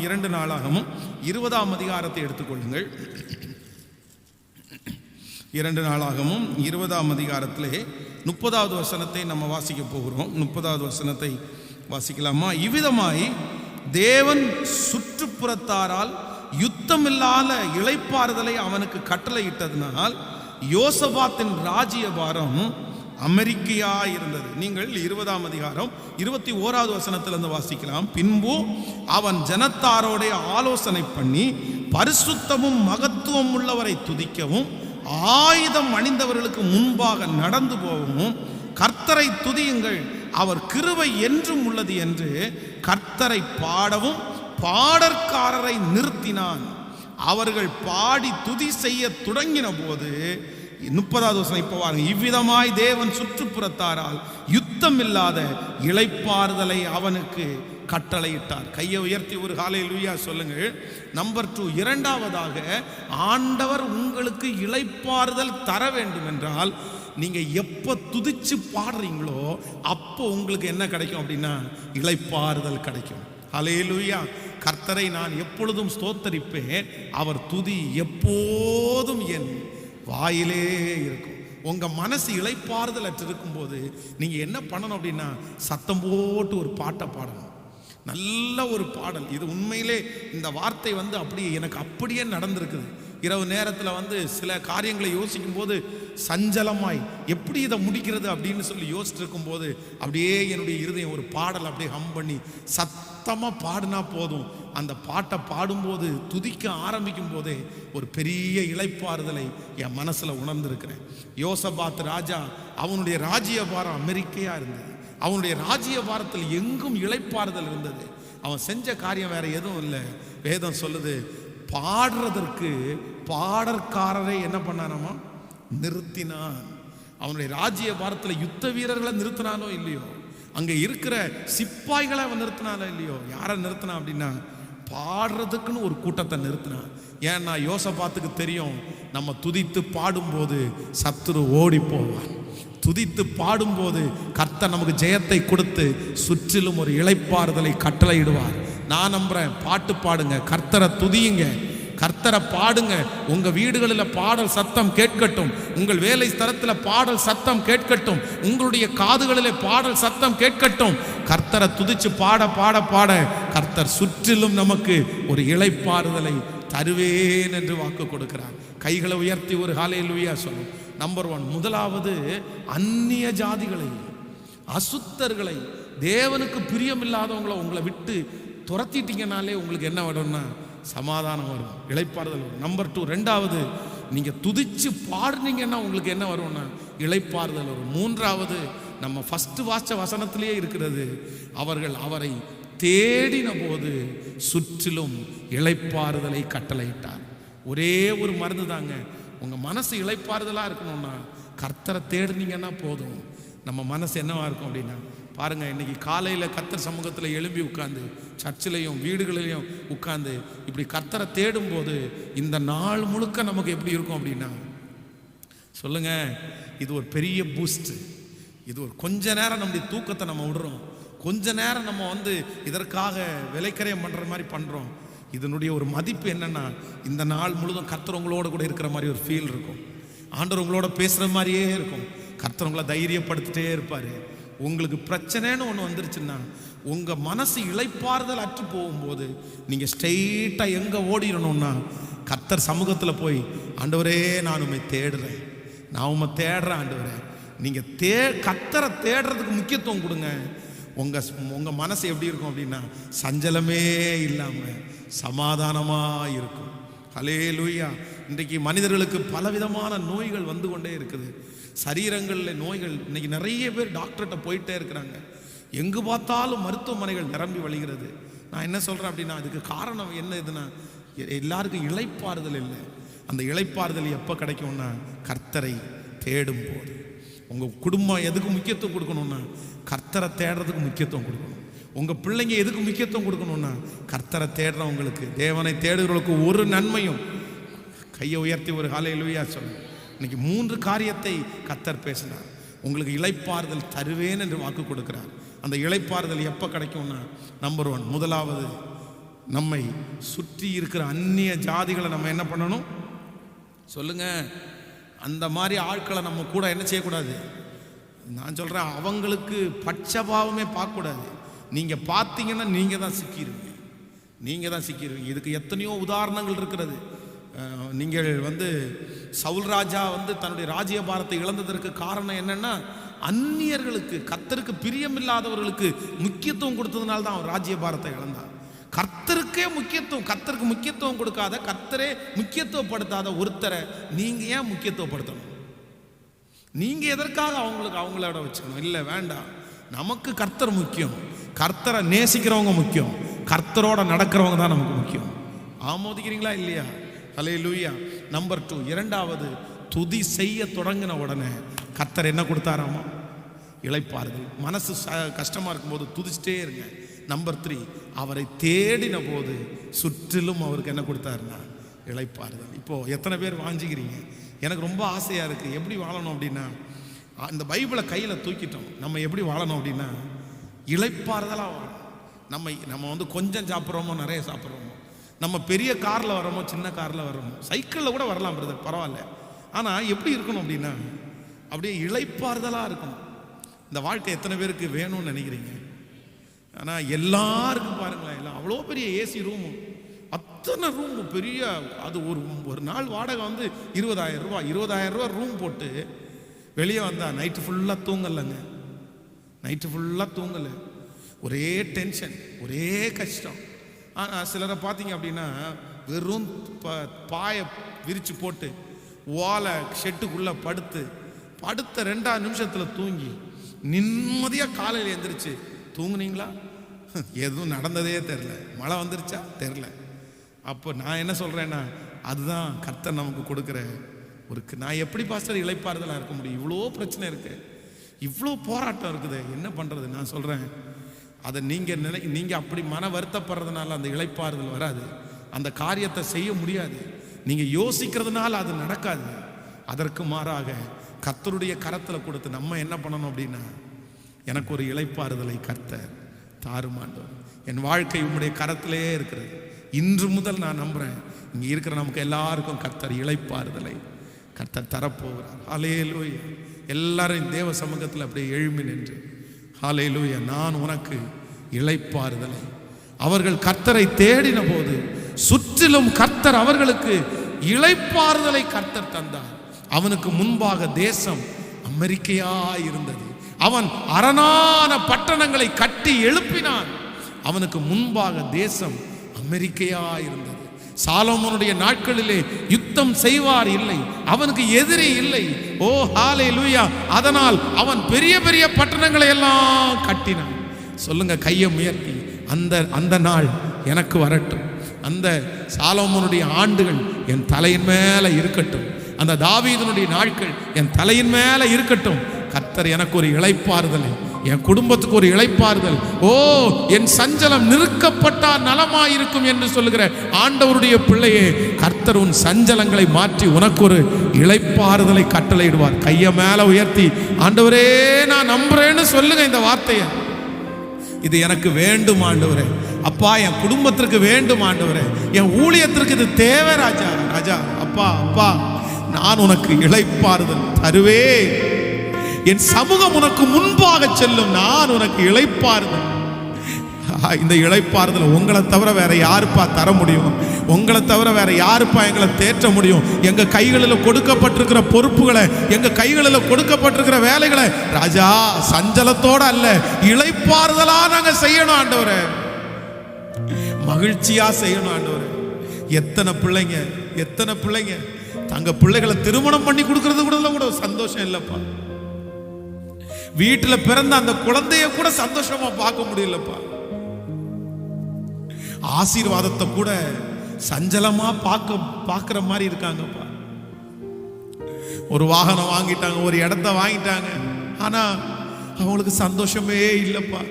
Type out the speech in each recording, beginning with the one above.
2 நாளாகமும் 20ஆம் அதிகாரத்தை எடுத்துக்கொள்ளுங்கள். 2 நாளாகமும் 20ஆம் அதிகாரத்திலே 30வது வசனத்தை நம்ம வாசிக்க போகிறோம். 30வது வசனத்தை வாசிக்கலாமா? இவ்விதமாய் தேவன் சுற்றுப்புறத்தாரால் யுத்தமில்லாத இளைப்பாறுதலை அவனுக்கு கட்டளையிட்டதனால் யோசபாத்தின் ராஜ்யபாரம் அமெரிக்கையா இருந்தது. நீங்கள் 20ஆம் அதிகாரம் 21வது வசனத்திலிருந்து வாசிக்கலாம். பின்பு அவன் ஜனத்தாரோட ஆலோசனை பண்ணி பரிசுத்தமும் மகத்துவம் உள்ளவரை துதிக்கவும் ஆயுதம் அணிந்தவர்களுக்கு முன்பாக நடந்து போகவும் கர்த்தரை துதியுங்கள், அவர் கிருபை என்றும் உள்ளது என்று கர்த்தரை பாடவும் பாடற்காரரை நிறுத்தினான். அவர்கள் பாடி துதி செய்ய தொடங்கின போது 30வது வசனம் இப்ப வாருங்க. இவ்விதமாய் தேவன் சுற்றுப்புறத்தாரால் யுத்தம் இல்லாத இளைப்பாறுதலை அவனுக்கு கட்டளையிட்டார். கையை உயர்த்தி ஒரு ஹல்லேலூயா சொல்லுங்கள். நம்பர் 2, இரண்டாவதாக ஆண்டவர் உங்களுக்கு இளைப்பாறுதல் தர வேண்டும் என்றால் நீங்க எப்ப துதிச்சு பாடுறீங்களோ அப்போ உங்களுக்கு என்ன கிடைக்கும் அப்படின்னா இளைப்பாறுதல் கிடைக்கும். ஹல்லேலூயா. கர்த்தரை நான் எப்பொழுதும் ஸ்தோத்தரிப்பேன், அவர் துதி எப்போதும் என் வாயிலே இருக்கும். உங்க மனசு இளைப்பாறுதல் அற்றிருக்கும் போது நீங்க என்ன பண்ணணும் அப்படின்னா சத்தம் போட்டு ஒரு பாட்டை பாடணும். நல்ல ஒரு பாடல். இது உண்மையிலே இந்த வார்த்தை அப்படியே எனக்கு அப்படியே நடந்திருக்குது. இரவு நேரத்தில் சில காரியங்களை யோசிக்கும் போது சஞ்சலமாய் எப்படி இதை முடிக்கிறது அப்படின்னு சொல்லி யோசிச்சு இருக்கும் போது அப்படியே என்னுடைய இருதயம் ஒரு பாடல் அப்படியே ஹம் பண்ணி சத்தமாக பாடினா போதும். அந்த பாட்டை பாடும்போது துதிக்க ஆரம்பிக்கும் போதே ஒரு பெரிய இளைப்பாறுதலை என் மனசில் உணர்ந்திருக்கிறேன். யோசபாத் ராஜா, அவனுடைய ராஜ்யபாரம் அமெரிக்கையா இருந்தது. அவனுடைய ராஜ்யபாரத்தில் எங்கும் இளைப்பாறுதல் இருந்தது. அவன் செஞ்ச காரியம் வேற எதுவும் இல்லை. வேதம் சொல்லுது, பாடுறதற்கு பாடற்காரரை என்ன பண்ணானாமா நிறுத்தினான். அவனுடைய ராஜ்யபாரத்தில் யுத்த வீரர்களை நிறுத்தினானோ இல்லையோ, அங்க இருக்கிற சிப்பாய்களை அவன் நிறுத்தினானோ இல்லையோ, யாரை நிறுத்தினான் அப்படின்னா பாடுறதுக்குன்னு ஒரு கூட்டத்தை நிறுத்தினான். ஏன்னா யோசபாத்துக்கு தெரியும், நம்ம துதித்து பாடும்போது சத்துரு ஓடி போவான். துதித்து பாடும்போது கர்த்தர் நமக்கு ஜெயத்தை கொடுத்து சுற்றிலும் ஒரு இளைப்பாறுதலை கட்டளையிடுவார். நான் நம்புறேன். பாட்டு பாடுங்க, கர்த்தரை துதியுங்க, கர்த்தரை பாடுங்க. உங்க வீடுகளில் பாடல் சத்தம் கேட்கட்டும், உங்கள் வேலை ஸ்தலத்தில் பாடல் சத்தம் கேட்கட்டும், உங்களுடைய காதுகளில் பாடல் சத்தம் கேட்கட்டும். கர்த்தரை துதிச்சு பாட பாட பாட கர்த்தர் சுற்றிலும் நமக்கு ஒரு இளைப்பாறுதலை தருவேன் என்று வாக்கு கொடுக்கிறார். கைகளை உயர்த்தி ஒரு ஹல்லேலூயா சொல்லும். நம்பர் 1, முதலாவது அந்நிய ஜாதிகளை, அசுத்தர்களை, தேவனுக்கு பிரியமில்லாதவங்களை உங்களை விட்டு துரத்திட்டீங்கனாலே உங்களுக்கு என்ன வரும்னா சமாதானம் வரும், இளைப்பாறுதல் வரும். நம்பர் 2, ரெண்டாவது நீங்க துதிச்சு பாடுனீங்கன்னா உங்களுக்கு என்ன வரும்னா இளைப்பாறுதல் வரும். மூன்றாவது நம்ம ஃபர்ஸ்ட் வாச்ச வசனத்திலேயே இருக்கிறது, அவர்கள் அவரை தேடின போது சுற்றிலும் இளைப்பாறுதலை கட்டளையிட்டார். ஒரே ஒரு மருந்து தாங்க. உங்க மனசு இளைப்பாறுதலா இருக்கணும்னா கர்த்தரை தேடுனீங்கன்னா போதும். நம்ம மனசு என்னவா இருக்கும் அப்படின்னா பாருங்க, இன்னைக்கு காலையில் கர்த்தர் சமூகத்தில் எழும்பி உட்கார்ந்து சர்ச்சிலையும் வீடுகளிலையும் உட்கார்ந்து இப்படி கர்த்தரை தேடும் போது இந்த நாள் முழுக்க நமக்கு எப்படி இருக்கும் அப்படின்னா சொல்லுங்க, இது ஒரு பெரிய பூஸ்ட். இது ஒரு கொஞ்ச நேரம் நம்முடைய தூக்கத்தை நம்ம விடுறோம், கொஞ்ச நேரம் நம்ம இதற்காக விலைக்கரையம் பண்ற மாதிரி பண்றோம். இதனுடைய ஒரு மதிப்பு என்னன்னா இந்த நாள் முழுதும் கர்த்தர் உங்களோட கூட இருக்கிற மாதிரி ஒரு ஃபீல் இருக்கும். ஆண்டவர் உங்களோட பேசுற மாதிரியே இருக்கும். கர்த்தர் உங்களை தைரியப்படுத்திட்டே இருப்பாரு. உங்களுக்கு பிரச்சனைன்னு ஒன்று வந்துருச்சுன்னா உங்க மனசு இளைப்பாறுதல் அற்று போகும்போது நீங்க ஸ்ட்ரெயிட்டா எங்க ஓடிடணும்னா கர்த்தர் சமூகத்தில் போய், ஆண்டவரே நான் உண்மை தேடுறேன், நான் உண்மை தேடுறேன் ஆண்டவரே. நீங்க கர்த்தரை தேடுறதுக்கு முக்கியத்துவம் கொடுங்க. உங்க மனசு எப்படி இருக்கும் அப்படின்னா சஞ்சலமே இல்லாம சமாதானமா இருக்கும். ஹல்லேலூயா. இன்றைக்கு மனிதர்களுக்கு பலவிதமான நோய்கள் வந்து கொண்டே இருக்குது. சரீரங்களில் நோய்கள். இன்னைக்கு நிறைய பேர் டாக்டர்கிட்ட போயிட்டே இருக்கிறாங்க. எங்கு பார்த்தாலும் மருத்துவமனைகள் நிரம்பி வழிகிறது. நான் என்ன சொல்றேன் அப்படின்னா அதுக்கு காரணம் என்ன இதுன்னா எல்லாருக்கும் இளைப்பாறுதல் இல்லை. அந்த இளைப்பாறுதல் எப்போ கிடைக்கும்னா கர்த்தரை தேடும் போது. உங்க குடும்பம் எதுக்கு முக்கியத்துவம் கொடுக்கணும்னா கர்த்தரை தேடுறதுக்கு முக்கியத்துவம் கொடுக்கணும். உங்க பிள்ளைங்க எதுக்கு முக்கியத்துவம் கொடுக்கணும்னா கர்த்தரை தேடுறவங்களுக்கு, தேவனை தேடுகிறவங்களுக்கு ஒரு நன்மையும். கையை உயர்த்தி ஒரு ஹல்லேலூயா சொல்லுங்க. இன்னைக்கு 3 காரியத்தை கர்த்தர் பேசினார். உங்களுக்கு இளைப்பாறுதல் தருவேன் என்று வாக்கு கொடுக்கிறார். அந்த இளைப்பாறுதல் எப்போ கிடைக்கும்னா நம்பர் 1, முதலாவது நம்மை சுற்றி இருக்கிற அந்நிய ஜாதிகளை நம்ம என்ன பண்ணணும் சொல்லுங்க? அந்த மாதிரி ஆட்களை நம்ம கூட என்ன செய்யக்கூடாது? நான் சொல்கிறேன், அவங்களுக்கு பட்சபாவமே பார்க்கக்கூடாது. நீங்கள் பார்த்தீங்கன்னா நீங்கள் தான் சிக்கிடுவீங்க, நீங்கள் தான் சிக்கிடுவீங்க. இதுக்கு எத்தனையோ உதாரணங்கள் இருக்கிறது. நீங்கள் சவுல் ராஜா தன்னுடைய ராஜ்யபாரத்தை இழந்ததற்கு காரணம் என்னன்னா, அந்நியர்களுக்கு, கர்த்தருக்கு பிரியமில்லாதவர்களுக்கு முக்கியத்துவம் கொடுத்ததுனால தான் அவன் ராஜ்யபாரத்தை இழந்தான். கர்த்தருக்கே முக்கியத்துவம், கர்த்தருக்கு முக்கியத்துவம் கொடுக்காத, கர்த்தரே முக்கியத்துவப்படுத்தாத ஒருத்தரை நீங்க ஏன் முக்கியத்துவப்படுத்தணும்? நீங்க எதற்காக அவங்களோட வச்சுக்கணும்? இல்லை, வேண்டாம். நமக்கு கர்த்தர் முக்கியம். கர்த்தரை நேசிக்கிறவங்க முக்கியம். கர்த்தரோட நடக்கிறவங்க தான் நமக்கு முக்கியம். ஆமோதிக்கிறீங்களா இல்லையா? ஹல்லேலூயா. நம்பர் 2, இரண்டாவது, துதி செய்ய தொடங்கின உடனே கர்த்தர் என்ன கொடுத்தாராமா? இளைப்பாறுதல். மனசு கஷ்டமா இருக்கும்போது துதிச்சிட்டே இருங்க. நம்பர் 3, அவரை தேடின போது சுற்றிலும் அவருக்கு என்ன கொடுத்தாருன்னா இளைப்பாறுதல். இப்போ எத்தனை பேர் வாஞ்சிக்கிறீங்க? எனக்கு ரொம்ப ஆசையா இருக்கு. எப்படி வாழணும் அப்படின்னா, அந்த பைபிளை கையில் தூக்கிட்டோம். நம்ம எப்படி வாழணும் அப்படின்னா இளைப்பாறுதலாக வாழணும். நம்ம கொஞ்சம் சாப்பிட்றோமோ நிறைய சாப்பிட்றோமோ, நம்ம பெரிய காரில் வரோமோ சின்ன காரில் வரோமோ, சைக்கிளில் கூட வரலாம் பிரதர், பரவாயில்ல. ஆனால் எப்படி இருக்கணும் அப்படின்னா அப்படியே இளைப்பாறுதலாக இருக்கணும். இந்த வாழ்க்கை எத்தனை பேருக்கு வேணும்னு நினைக்கிறீங்க? ஆனால் எல்லாருக்கும் பாருங்களேன், எல்லாம் அவ்வளோ பெரிய ஏசி ரூமு, அத்தனை ரூம் பெரிய, அது ஒரு நாள் வாடகை 20,000 ரூபா. 20,000 ரூபா ரூம் போட்டு வெளியே வந்தா நைட்டு ஃபுல்லாக தூங்கலைங்க. நைட்டு ஃபுல்லாக தூங்கலை, ஒரே டென்ஷன், ஒரே கஷ்டம். ஆனால் சிலரை பார்த்தீங்க அப்படின்னா வெறும் பாயை விரித்து போட்டு ஓலை ஷெட்டுக்குள்ளே படுத்த 2 நிமிஷத்தில் தூங்கி நிம்மதியாக காலையில் எழுந்திரிச்சு தூங்குனீங்களா? எதுவும் நடந்ததே தெரில. மழை வந்துருச்சா தெரில. அப்போ நான் என்ன சொல்கிறேன்னா, அதுதான் கர்த்தர் நமக்கு கொடுக்குற நான் எப்படி பாஸ்டர் இளைப்பாறுதலாக இருக்க முடியும்? இவ்வளோ பிரச்சனை இருக்குது, இவ்வளோ போராட்டம் இருக்குது, என்ன பண்ணுறது? நான் சொல்கிறேன், அதை நீங்கள் அப்படி மன வருத்தப்படுறதுனால அந்த இளைப்பாறுதல் வராது. அந்த காரியத்தை செய்ய முடியாது. நீங்கள் யோசிக்கிறதுனால அது நடக்காது. அதற்கு மாறாக கர்த்தருடைய கரத்தில் கொடுத்து நம்ம என்ன பண்ணணும் அப்படின்னா, எனக்கு ஒரு இளைப்பாறுதலை கர்த்தர் தாருமாண்டவர், என் வாழ்க்கை உம்முடைய கரத்திலே இருக்கிறது. இன்று முதல் நான் நம்புகிறேன், இங்கே இருக்கிற நமக்கு எல்லாருக்கும் கர்த்தர் இளைப்பாறுதலை கர்த்தர் தரப்போகிறார். ஹல்லேலூயா. எல்லாரும் தேவ சமூகத்தில் அப்படியே எழும்பி நின்று, ஹல்லேலூயா, நான் உனக்கு இளைப்பாறுதலை. அவர்கள் கர்த்தரை தேடின போது சுற்றிலும் கர்த்தர் அவர்களுக்கு இளைப்பாறுதலை கர்த்தர் தந்தார். அவனுக்கு முன்பாக தேசம் அமெரிக்கையாய் இருந்தது. அவன் அரணான பட்டணங்களை கட்டி எழுப்பினான். அவனுக்கு முன்பாக தேசம் அமெரிக்கையாய் இருந்தது. சாலோமோனுடைய நாட்களிலே யுத்தம் செய்வார் இல்லை, அவனுக்கு எதிரி இல்லை. ஓ ஹல்லேலூயா. அதனால் அவன் பெரிய பெரிய பட்டணங்களை எல்லாம் கட்டினான். சொல்லுங்க, கையை உயர்த்தி, அந்த நாள் எனக்கு வரட்டும். அந்த சாலோமோனுடைய ஆண்டுகள் என் தலையின் மேல இருக்கட்டும். அந்த தாவீதுனுடைய நாட்கள் என் தலையின் மேல இருக்கட்டும். கர்த்தர் எனக்கு ஒரு இளைப்பாறுதலை, என் குடும்பத்துக்கு ஒரு இளைப்பாறுதல். ஓ, என் சஞ்சலம் நிறுக்கப்பட்டால் நலமாயிருக்கும் என்று சொல்லுகிற ஆண்டவருடைய பிள்ளையே, கர்த்தர் உன் சஞ்சலங்களை மாற்றி உனக்கு ஒரு இளைப்பாறுதலை கட்டளையிடுவார். கையை மேல உயர்த்தி, ஆண்டவரே நான் நம்புறேன்னு சொல்லுங்க இந்த வார்த்தையை. இது எனக்கு வேண்டும் ஆண்டவரே. அப்பா, என் குடும்பத்திற்கு வேண்டும் ஆண்டவரே. என் ஊழியத்திற்கு இது தேவை ராஜா. ராஜா, அப்பா, அப்பா, நான் உனக்கு இளைப்பாறுதல் தருவே. என் சமூகம் உனக்கு முன்பாக செல்லும். நான் உனக்கு இளைப்பாறுதல். இந்த இளைப்பாறுதல் உங்களை தவிர வேற யாருப்பா தர முடியும்? உங்களை தவிர வேற யாருப்பா எங்களை தேற்ற முடியும்? எங்க கைகளில் கொடுக்கப்பட்டிருக்கிற பொறுப்புகளை, எங்க கைகளில் கொடுக்கப்பட்டிருக்கிற வேலைகளை ராஜா சஞ்சலத்தோட அல்ல, இளைப்பாறுதலா நாங்க செய்யணும் ஆண்டவரே. மகிழ்ச்சியா செய்யணும் ஆண்டவரே. எத்தனை பிள்ளைங்க தங்க பிள்ளைகளை திருமணம் பண்ணி கொடுக்கறது கூட சந்தோஷம் இல்லப்பா. வீட்டில் பிறந்த அந்த குழந்தைய கூட சந்தோஷமா பார்க்க முடியலப்பா. ஆசீர்வாதத்தை கூட சஞ்சலமா பார்க்கிற மாதிரி இருக்காங்கப்பா. ஒரு வாகனம் வாங்கிட்டாங்க, ஒரு இடத்த வாங்கிட்டாங்க, ஆனா அவங்களுக்கு சந்தோஷமே இல்லப்பா.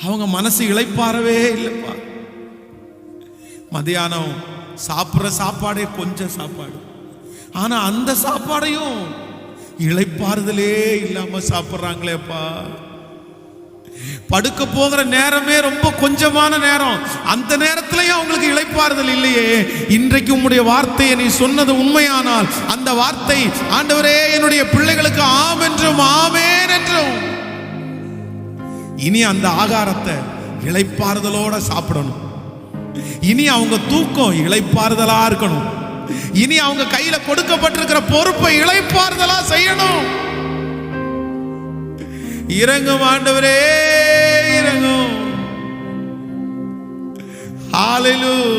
அவங்க மனசு இளைப்பாறவே இல்லப்பா. மதியானம் சாப்பிட்ற சாப்பாடே கொஞ்சம் சாப்பாடு, ஆனா அந்த சாப்பாடையும் இளைப்பாறுதலே இல்லாம சாப்பிட்றாங்களேப்பா. படுக்க போகிற நேரமே ரொம்ப கொஞ்சமான நேரம். அந்த நேரத்திலேயே அவங்களுக்கு இளைப்பாறுதல் இல்லையே. இன்றைக்கு உம்முடைய வார்த்தையை நீ சொன்னது உண்மையானால் அந்த வார்த்தை ஆண்டவரே என்னுடைய பிள்ளைகளுக்கு ஆம் என்றும் ஆமேன் என்றும். இனி அந்த ஆகாரத்தை இளைப்பாறுதலோட சாப்பிடணும். இனி அவங்க தூக்கம் இளைப்பாறுதலா இருக்கணும். இனி அவங்க கையில கொடுக்கப்பட்டிருக்கிற பொறுப்பை இளைப்பாறுதலா செய்யணும். இறங்கும் ஆண்டவரே, இறங்கும். ஹalleluya.